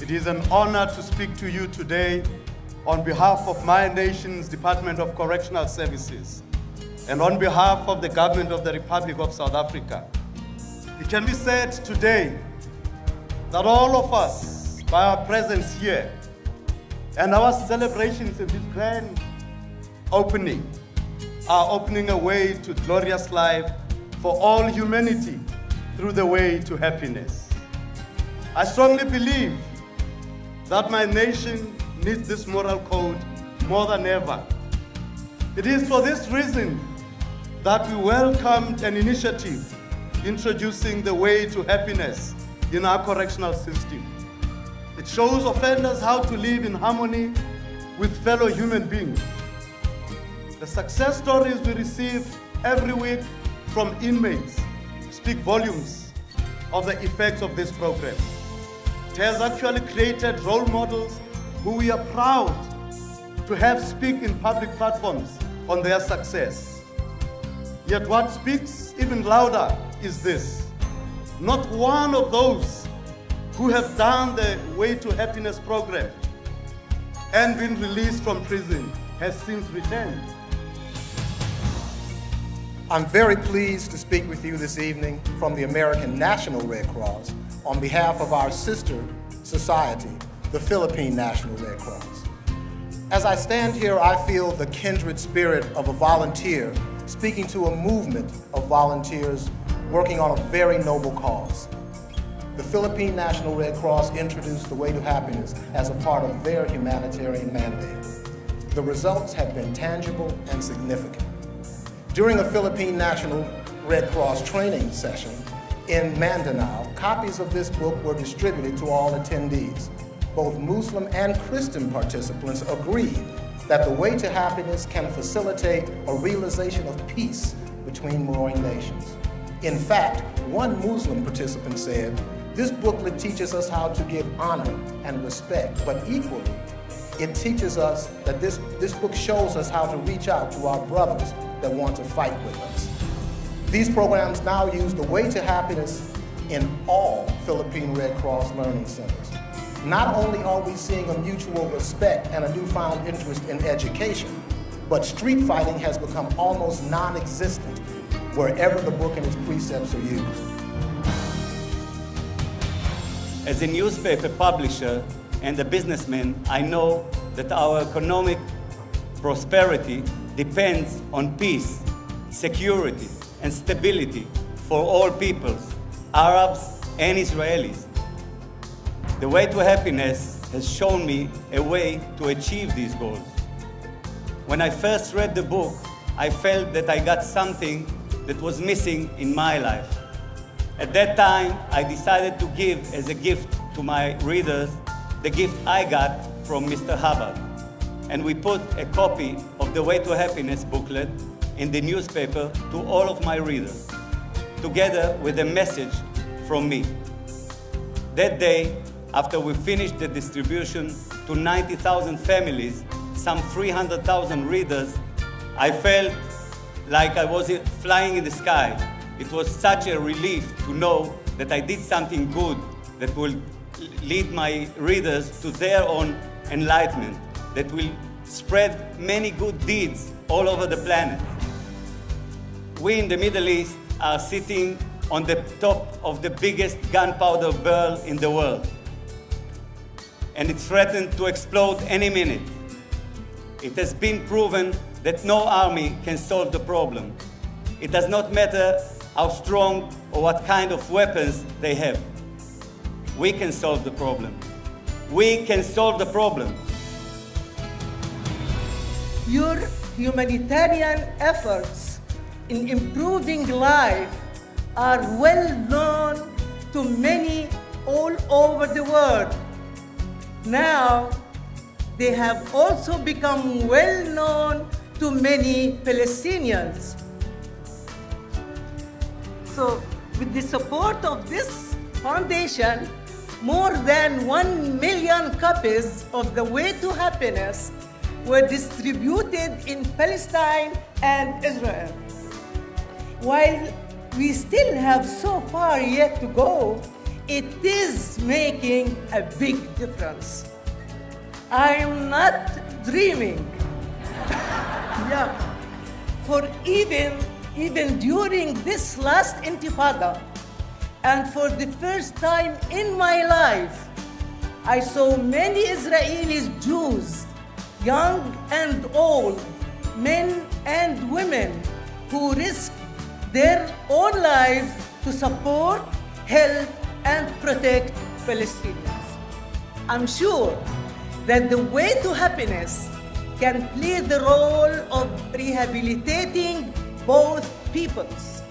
It is an honor to speak to you today on behalf of my nation's Department of Correctional Services and on behalf of the Government of the Republic of South Africa. It can be said today that all of us, by our presence here and our celebrations of this grand opening, are opening a way to glorious life for all humanity through the way to happiness. I strongly believe that my nation needs this moral code more than ever. It is for this reason that we welcomed an initiative introducing the way to happiness in our correctional system. It shows offenders how to live in harmony with fellow human beings. The success stories we receive every week from inmates speak volumes of the effects of this program. It has actually created role models who we are proud to have speak in public platforms on their success. Yet what speaks even louder is this: not one of those who have done the Way to Happiness program and been released from prison has since returned. I'm very pleased to speak with you this evening from the American National Red Cross on behalf of our sister society, the Philippine National Red Cross. As I stand here, I feel the kindred spirit of a volunteer speaking to a movement of volunteers working on a very noble cause. The Philippine National Red Cross introduced the Way to Happiness as a part of their humanitarian mandate. The results have been tangible and significant. During a Philippine National Red Cross training session in Mindanao, copies of this book were distributed to all attendees. Both Muslim and Christian participants agreed that the Way to Happiness can facilitate a realization of peace between warring nations. In fact, one Muslim participant said, "This booklet teaches us how to give honor and respect, but equally, it teaches us that this book shows us how to reach out to our brothers that want to fight with us." These programs now use the Way to Happiness in all Philippine Red Cross learning centers. Not only are we seeing a mutual respect and a newfound interest in education, but street fighting has become almost non-existent wherever the book and its precepts are used. As a newspaper publisher and a businessman, I know that our economic prosperity depends on peace, security, and stability for all peoples, Arabs and Israelis. The Way to Happiness has shown me a way to achieve these goals. When I first read the book, I felt that I got something that was missing in my life. At that time, I decided to give as a gift to my readers the gift I got from Mr. Hubbard. And we put a copy of the Way to Happiness booklet in the newspaper to all of my readers, together with a message from me. That day, after we finished the distribution to 90,000 families, some 300,000 readers, I felt like I was flying in the sky. It was such a relief to know that I did something good that will lead my readers to their own enlightenment, that will spread many good deeds all over the planet. We in the Middle East are sitting on the top of the biggest gunpowder barrel in the world, and it's threatened to explode any minute. It has been proven that no army can solve the problem. It does not matter how strong or what kind of weapons they have. We can solve the problem. We can solve the problem. Your humanitarian efforts in improving life are well known to many all over the world. Now, they have also become well known to many Palestinians. So, with the support of this foundation, more than 1 million copies of The Way to Happiness were distributed in Palestine and Israel. While we still have so far yet to go, it is making a big difference. I'm not dreaming. Yeah. For even during this last intifada, and for the first time in my life, I saw many Israeli Jews, young and old, men and women, who risked their own lives to support, help, and protect Palestinians. I'm sure that the way to happiness can play the role of rehabilitating both peoples.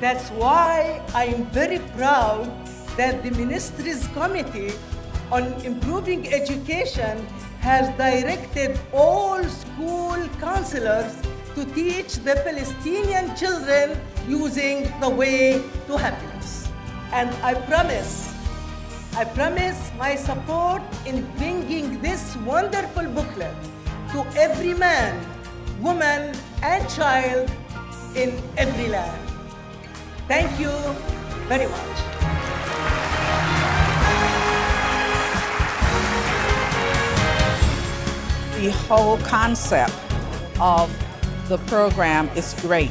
That's why I'm very proud that the Ministry's Committee on Improving Education has directed all school counselors to teach the Palestinian children using the way to happiness. And I promise my support in bringing this wonderful booklet to every man, woman, and child in every land. Thank you very much. The whole concept of the program is great.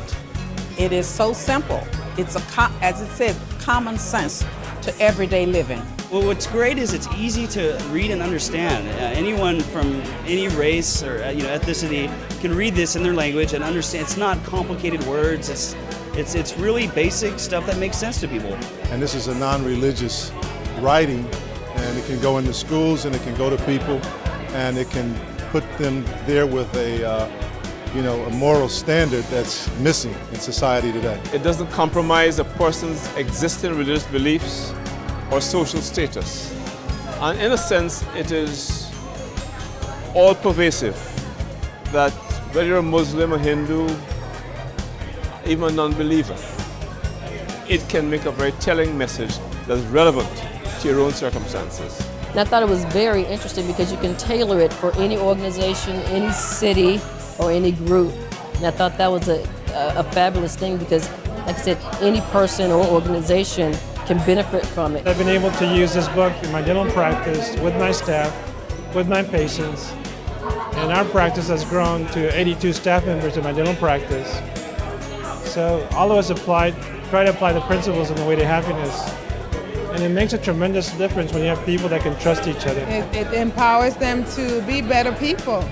It is so simple. It's as it says, common sense to everyday living. Well, what's great is it's easy to read and understand. Anyone from any race or ethnicity can read this in their language and understand. It's not complicated words. It's really basic stuff that makes sense to people. And this is a non-religious writing, and it can go into schools and it can go to people, and it can put them there with a moral standard that's missing in society today. It doesn't compromise a person's existing religious beliefs or social status. And in a sense, it is all pervasive, that whether you're a Muslim, a Hindu, even a non-believer, it can make a very telling message that's relevant to your own circumstances. And I thought it was very interesting because you can tailor it for any organization, any city, or any group. And I thought that was a fabulous thing because, like I said, any person or organization can benefit from it. I've been able to use this book in my dental practice with my staff, with my patients, and our practice has grown to 82 staff members in my dental practice. So all of us try to apply the principles in the way to happiness. And it makes a tremendous difference when you have people that can trust each other. It empowers them to be better people,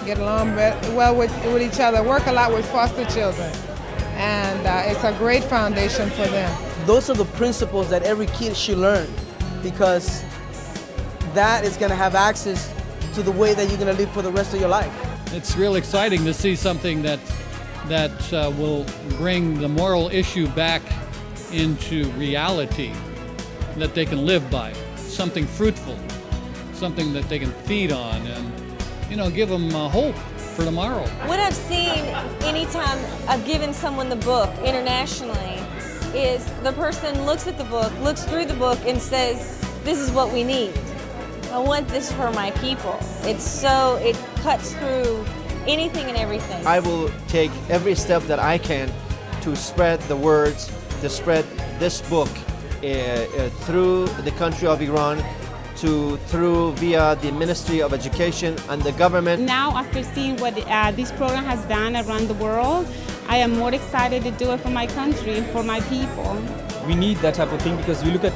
get along well with each other, work a lot with foster children. And it's a great foundation for them. Those are the principles that every kid should learn, because that is going to have access to the way that you're going to live for the rest of your life. It's real exciting to see something that will bring the moral issue back into reality that they can live by, something fruitful, something that they can feed on, and give them hope for tomorrow. What I've seen anytime I've given someone the book internationally is the person looks at the book, looks through the book, and says, this is what we need. I want this for my people. It cuts through anything and everything. I will take every step that I can to spread the words, to spread this book through the country of Iran, through via the Ministry of Education and the government. Now, after seeing what this program has done around the world, I am more excited to do it for my country, for my people. We need that type of thing because we look at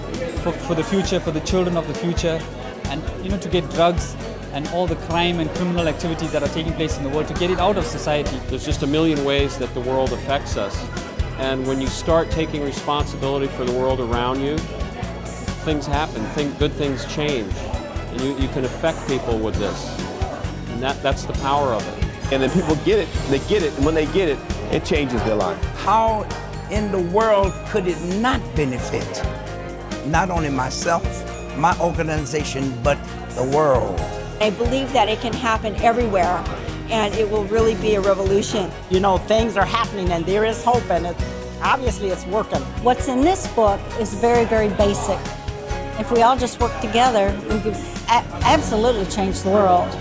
for the future, for the children of the future, and to get drugs and all the crime and criminal activities that are taking place in the world, to get it out of society. There's just a million ways that the world affects us. And when you start taking responsibility for the world around you, things happen, good things change. And you can affect people with this. And And that's the power of it. And then people get it, and when they get it, it changes their life. How in the world could it not benefit not only myself, my organization, but the world? I believe that it can happen everywhere, and it will really be a revolution. You know, things are happening and there is hope, and obviously it's working. What's in this book is very, very basic. If we all just work together, we could absolutely change the world.